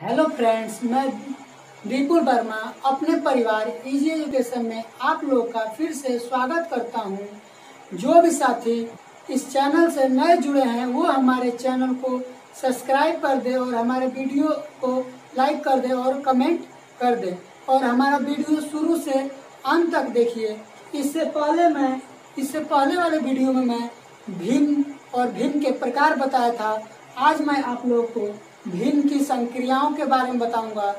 Hello friends, मैं विपुल वर्मा अपने परिवार इजी एजुकेशन में आप लोग का फिर से स्वागत करता हूं। जो भी साथी इस चैनल से नए जुड़े हैं वो हमारे चैनल को सब्सक्राइब कर दे और हमारे वीडियो को लाइक कर दे और कमेंट कर दे और हमारा वीडियो शुरू से अंत तक देखिए। इससे पहले वाले वीडियो में मैं भिन्न और भिन्न के प्रकार बताया था। आज मैं आप लोग को भिन्न की संक्रियाओं के बारे में बताऊंगा।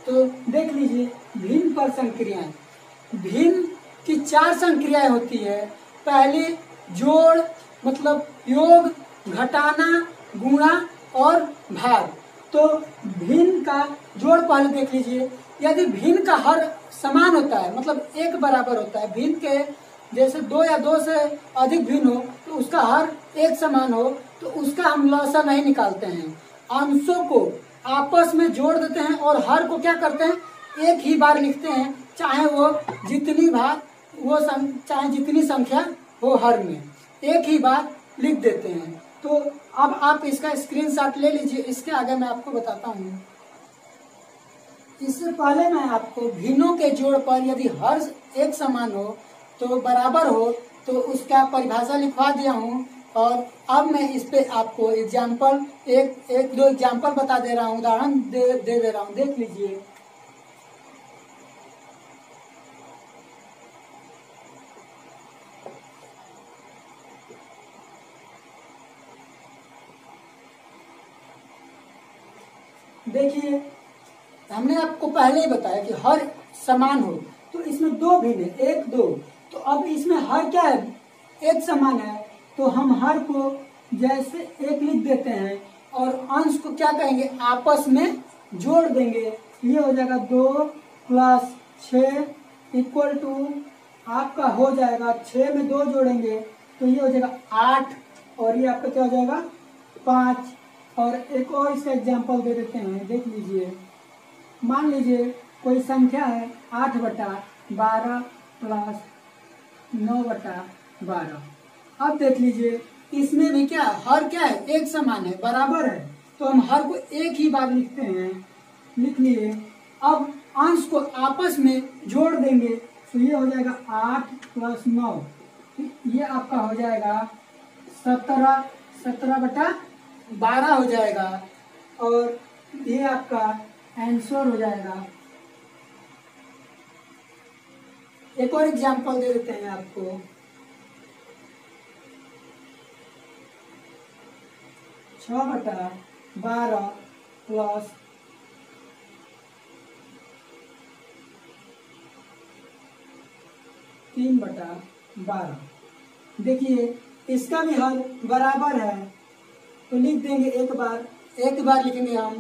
तो देख लीजिए, भिन्न पर संक्रियाएं। भिन्न की 4 संक्रियाएं होती है। पहली जोड़ मतलब योग, घटाना, गुणा और भाग। तो भिन्न का जोड़ पहले देख लीजिए। यदि भिन्न का हर समान होता है मतलब एक बराबर होता है, भिन्न के जैसे 2 या 2 से अधिक भिन्न हो तो उसका हर एक समान हो तो उसका हम लॉसा नहीं निकालते हैं। अंशों को आपस में जोड़ देते हैं और हर को क्या करते हैं, एक ही बार लिखते हैं, चाहे जितनी संख्या हो हर में एक ही बार लिख देते हैं। तो अब आप इसका स्क्रीनशॉट ले लीजिए। इसके आगे मैं आपको बताता हूँ। इससे पहले मैं आपको भिन्नों के जोड़ पर यदि हर एक समान हो तो बराबर हो तो उसका परिभाषा लिखवा दिया हूँ। और अब मैं इस पे आपको एग्जाम्पल एक दो एग्जाम्पल बता दे रहा हूँ, उदाहरण दे रहा हूँ। देख लीजिए। देखिए, हमने आपको पहले ही बताया कि हर समान हो तो इसमें 2 भिन्न है, 1 2। तो अब इसमें हर क्या है, एक समान है तो हम हर को जैसे एक लिख देते हैं और अंश को क्या कहेंगे, आपस में जोड़ देंगे। ये हो जाएगा 2 + 6 = आपका हो जाएगा 6 में 2 जोड़ेंगे तो ये हो जाएगा 8 और ये आपका क्या हो जाएगा 5। और एक और इसका एग्जाम्पल दे देते हैं। देख लीजिए, मान लीजिए कोई संख्या है 8/12 + 9/12। अब देख लीजिए, इसमें भी क्या हर क्या है, एक समान है, बराबर है, तो हम हर को एक ही बार लिखते हैं। लिख लिए। अब अंश को आपस में जोड़ देंगे तो ये हो जाएगा 8 + 9, ये आपका हो जाएगा 17/12 हो जाएगा और ये आपका आंसर हो जाएगा। एक और एग्जाम्पल दे देते हैं आपको। 6/12 + 3/12। देखिए, इसका भी हल बराबर है तो लिख देंगे एक बार लिखेंगे हम।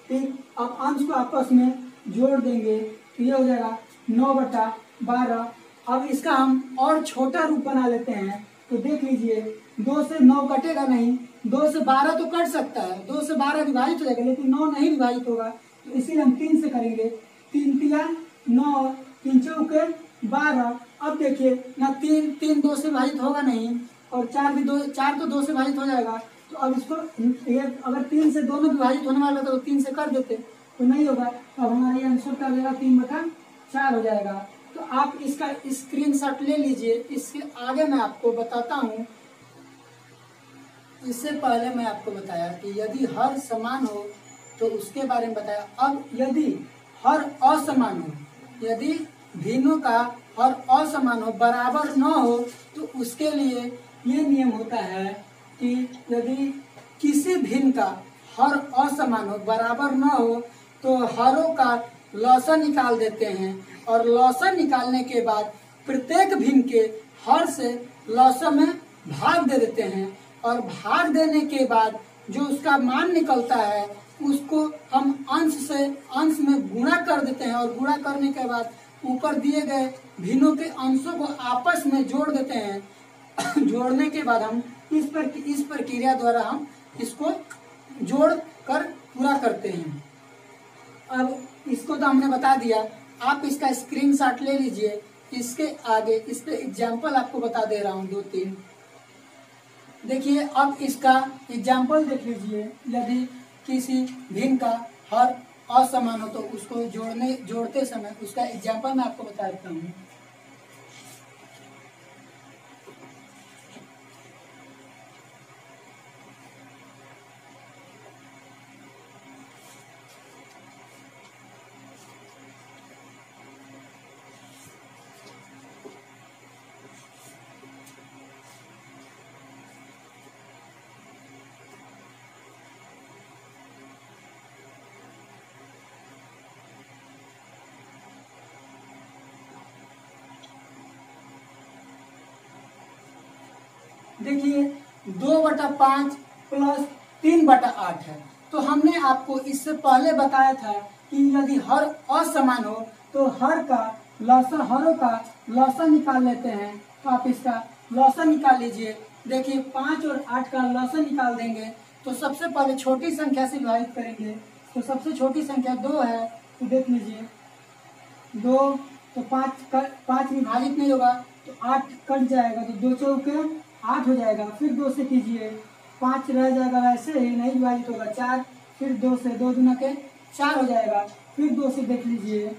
फिर अब अंश को आपस में जोड़ देंगे तो ये हो जाएगा 9/12। अब इसका हम और छोटा रूप बना लेते हैं। तो देख लीजिए, 2 से 9 कटेगा नहीं, 2 से 12 तो कट सकता है, 2 से 12 विभाजित हो जाएगा लेकिन 9 नहीं विभाजित होगा, तो इसीलिए हम 3 से करेंगे। 3 × 9, 3 × 4 = 12। अब देखिए ना, 3 2 से विभाजित होगा नहीं और 4 तो 2 से विभाजित हो जाएगा। तो अब इसको ये अगर 3 से दोनों विभाजित होने वाला तो 3 से कर देते तो नहीं होगा। अब हमारा ये आंसर क्या हो जाएगा, 3/4 हो जाएगा। तो आप इसका स्क्रीनशॉट ले लीजिए। इसके आगे मैं आपको बताता हूँ। इससे पहले मैं आपको बताया कि यदि हर समान हो तो उसके बारे में बताया। अब यदि हर असमान हो, यदि भिन्नों का हर असमान हो, बराबर न हो, तो उसके लिए ये नियम होता है कि यदि किसी भिन्न का हर असमान हो, बराबर न हो, तो हरों का लॉसा निकाल देते हैं और लॉसा निकालने के बाद प्रत्येक भिन्न के हर से लॉसा में भाग दे देते हैं और भाग देने के बाद जो उसका मान निकलता है उसको हम अंश में गुणा कर देते हैं और गुणा करने के बाद ऊपर दिए गए भिन्नों के अंशों को आपस में जोड़ देते हैं। जोड़ने के बाद हम इस प्रक्रिया द्वारा हम इसको जोड़ कर पूरा करते हैं। अब इसको तो हमने बता दिया, आप इसका स्क्रीनशॉट ले लीजिए। इसके आगे इस पे एग्जाम्पल आपको बता दे रहा हूँ 2-3। देखिए, अब इसका एग्जाम्पल देख लीजिए। यदि किसी भिन्न का हर असमान हो तो उसको जोड़ते समय उसका एग्जाम्पल मैं आपको बता देता हूँ। देखिए 2/5 प्लस 3/8 है। तो हमने आपको इससे पहले बताया था कि यदि हर असमान हो तो हरों का लसा निकाल लेते हैं। तो आप इसका लसा निकाल लीजिए। देखिए 5 और 8 का लसा निकाल देंगे तो सबसे पहले छोटी संख्या से विभाजित करेंगे। तो सबसे छोटी संख्या 2 है, तो देख लीजिए 2, तो 5 विभाजित नहीं होगा तो 8 कट जाएगा, तो 2 चौके 8 हो जाएगा। फिर 2 से कीजिए, 5 रह जाएगा, वैसे ही नहीं विभाजित होगा 4, फिर 2 से 2 दूना के 4 हो जाएगा। फिर 2 से देख लीजिए,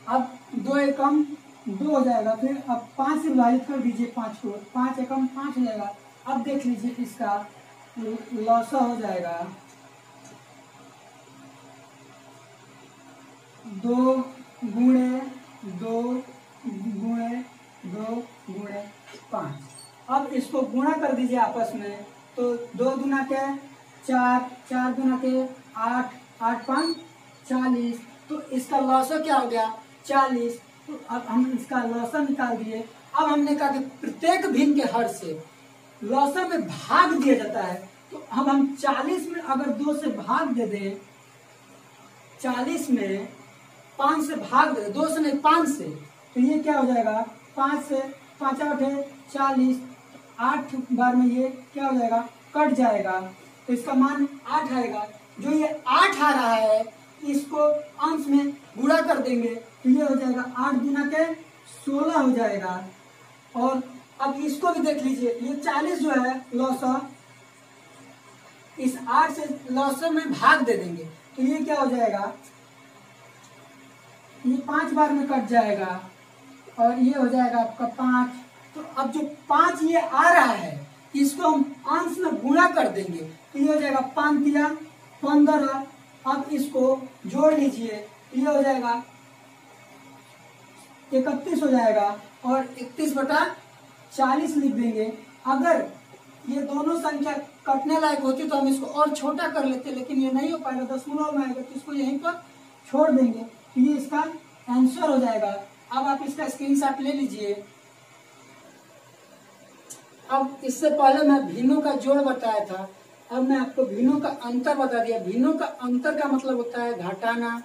अब 2 एकम 2 हो जाएगा। फिर अब 5 से विभाजित कर दीजिए 5 को, 5 एकम 5 हो जाएगा। अब देख लीजिए इसका लसा हो जाएगा 2 गुणे 2 गुणे 2 गुणे 5। अब इसको गुणा कर दीजिए आपस में, तो 2 दूना के 4, 4 दूना के 8, 8 5 40। तो इसका लौसा क्या हो गया 40। तो अब हम इसका लौसा निकाल दिए। अब हमने कहा कि प्रत्येक भिन्न के हर से लौसा में भाग दिया जाता है। तो अब हम 40 में अगर 2 से भाग दे दें, 40 में 5 से भाग दे, 2 से नहीं 5 से, तो ये क्या हो जाएगा 5 से 5 8 है 40, 8 बार में ये क्या हो जाएगा कट जाएगा, तो इसका मान 8 आएगा। जो ये 8 आ रहा है इसको अंश में गुणा कर देंगे तो ये हो जाएगा 8 गुना के 16 हो जाएगा। और अब इसको भी देख लीजिए, ये 40 जो है लौसा, इस 8 से लौसा में भाग दे देंगे तो ये क्या हो जाएगा, ये 5 बार में कट जाएगा और ये हो जाएगा आपका 5। तो अब जो 5 ये आ रहा है इसको हम अंश में गुणा कर देंगे तो ये हो जाएगा 5 तिया 15। अब इसको जोड़ लीजिए, ये हो जाएगा 31 हो जाएगा और 31/40 लिख देंगे। अगर ये दोनों संख्या कटने लायक होती तो हम इसको और छोटा कर लेते, लेकिन ये नहीं हो पाएगा, दशमलव में आएगा तो इसको यहीं पर छोड़ देंगे तो ये इसका आंसर हो जाएगा। अब आप इसका स्क्रीनशॉट ले लीजिए। अब इससे पहले मैं भिन्नों का जोड़ बताया था, अब मैं आपको भिन्नों का अंतर बता दिया। भिन्नों का अंतर का मतलब होता है घटाना।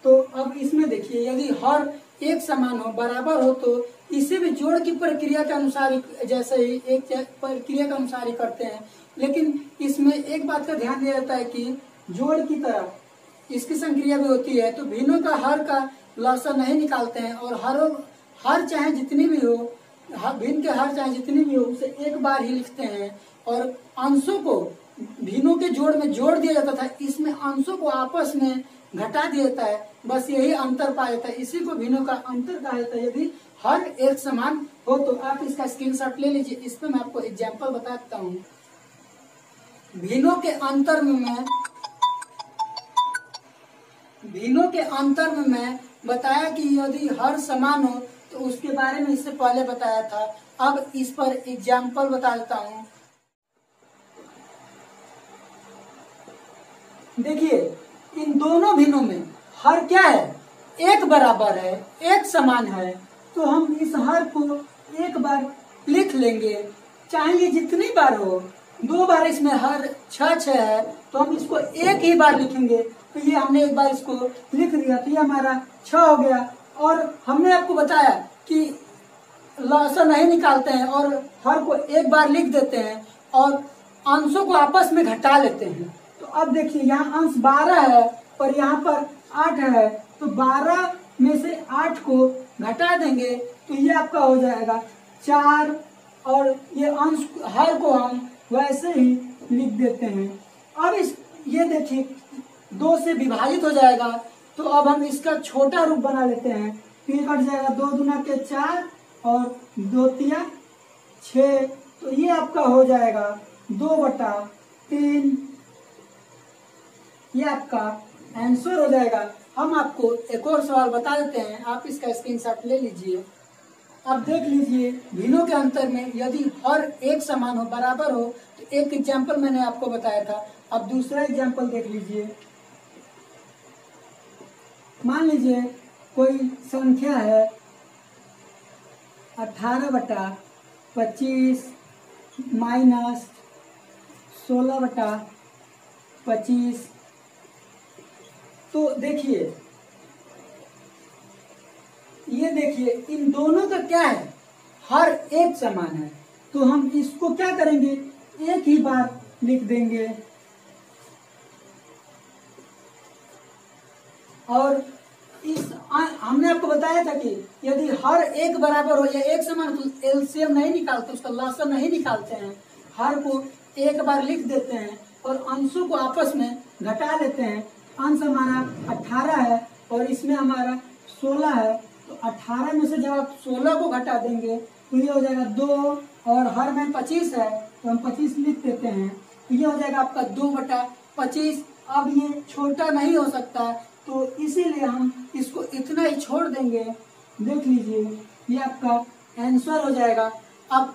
तो अब इसमें देखिए, यदि हर एक समान हो, बराबर हो, तो इसे भी जोड़ की प्रक्रिया के अनुसार ही, जैसे ही एक प्रक्रिया के अनुसार ही करते हैं। लेकिन इसमें एक बात का ध्यान दिया जाता है कि जोड़ की तरह इसकी संक्रिया भी होती है। तो भिन्नों का हर का लौसा नहीं निकालते हैं और हर चाहे जितनी भी हो, भिन्न के हर चाहे जितनी भी हो उसे एक बार ही लिखते हैं। और अंशों को भिन्नों के जोड़ में जोड़ दिया जाता था, इसमें अंशों को आपस में घटा दिया जाता है। बस यही अंतर पाया जाता है, इसी को भिन्नों का अंतर कहा जाता है। यदि हर एक समान हो तो आप इसका स्क्रीनशॉट ले लीजिए। इस पर मैं आपको एग्जाम्पल बताता हूँ। भिन्नों के अंतर में मैं बताया कि यदि हर समान हो तो उसके बारे में इससे पहले बताया था। अब इस पर एग्जाम्पल बता देता हूँ। देखिए इन दोनों भिन्नों में हर क्या है, एक बराबर है, एक समान है। तो हम इस हर को एक बार लिख लेंगे, चाहे ये जितनी बार हो। 2 बार इसमें हर 6 है तो हम इसको एक ही बार लिखेंगे। तो ये हमने एक बार इसको लिख दिया तो ये हमारा 6 हो गया। और हमने आपको बताया कि लौसा नहीं निकालते हैं और हर को एक बार लिख देते हैं और अंशों को आपस में घटा लेते हैं। तो अब देखिए यहाँ अंश 12 है और यहाँ पर 8 है, तो 12 में से 8 को घटा देंगे तो ये आपका हो जाएगा 4। और ये अंश हर को हम वैसे ही लिख देते हैं। अब ये देखिए 2 से विभाजित हो जाएगा। तो अब हम इसका छोटा रूप बना लेते हैं। तो ये कट जाएगा, 2 दूना के 4 और 2 तिया 6। तो ये आपका हो जाएगा 2/3। ये आपका आंसर हो जाएगा। हम आपको एक और सवाल बता देते हैं, आप इसका स्क्रीनशॉट ले लीजिए। अब देख लीजिए भिन्नों के अंतर में यदि हर एक समान हो, बराबर हो, तो एक एग्जाम्पल मैंने आपको बताया था। अब दूसरा एग्जाम्पल देख लीजिए। मान लीजिए कोई संख्या है 18/25 माइनस 16/25। तो देखिए, ये देखिए इन दोनों का क्या है, हर एक समान है। तो हम इसको क्या करेंगे, एक ही बार लिख देंगे। और इस हमने आपको बताया था कि यदि हर एक बराबर हो या एक समान, तो एलसीएम नहीं निकालते, उसका लसागु नहीं निकालते हैं। हर को एक बार लिख देते हैं और अंशों को आपस में घटा लेते हैं। अंश हमारा 18 है और इसमें हमारा 16 है। तो 18 में से जब आप 16 को घटा देंगे तो ये हो जाएगा 2, और हर में 25 है तो हम 25 लिख देते हैं। तो ये हो जाएगा आपका 2/25। अब ये छोटा नहीं हो सकता, तो इसीलिए हम इसको इतना ही छोड़ देंगे। देख लीजिए ये आपका आंसर हो जाएगा। अब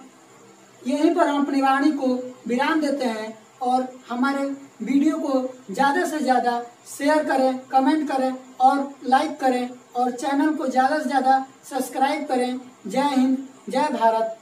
यहीं पर हम अपनी वाणी को विराम देते हैं और हमारे वीडियो को ज़्यादा से ज़्यादा शेयर करें, कमेंट करें और लाइक करें, और चैनल को ज़्यादा से ज़्यादा सब्सक्राइब करें। जय हिंद, जय भारत।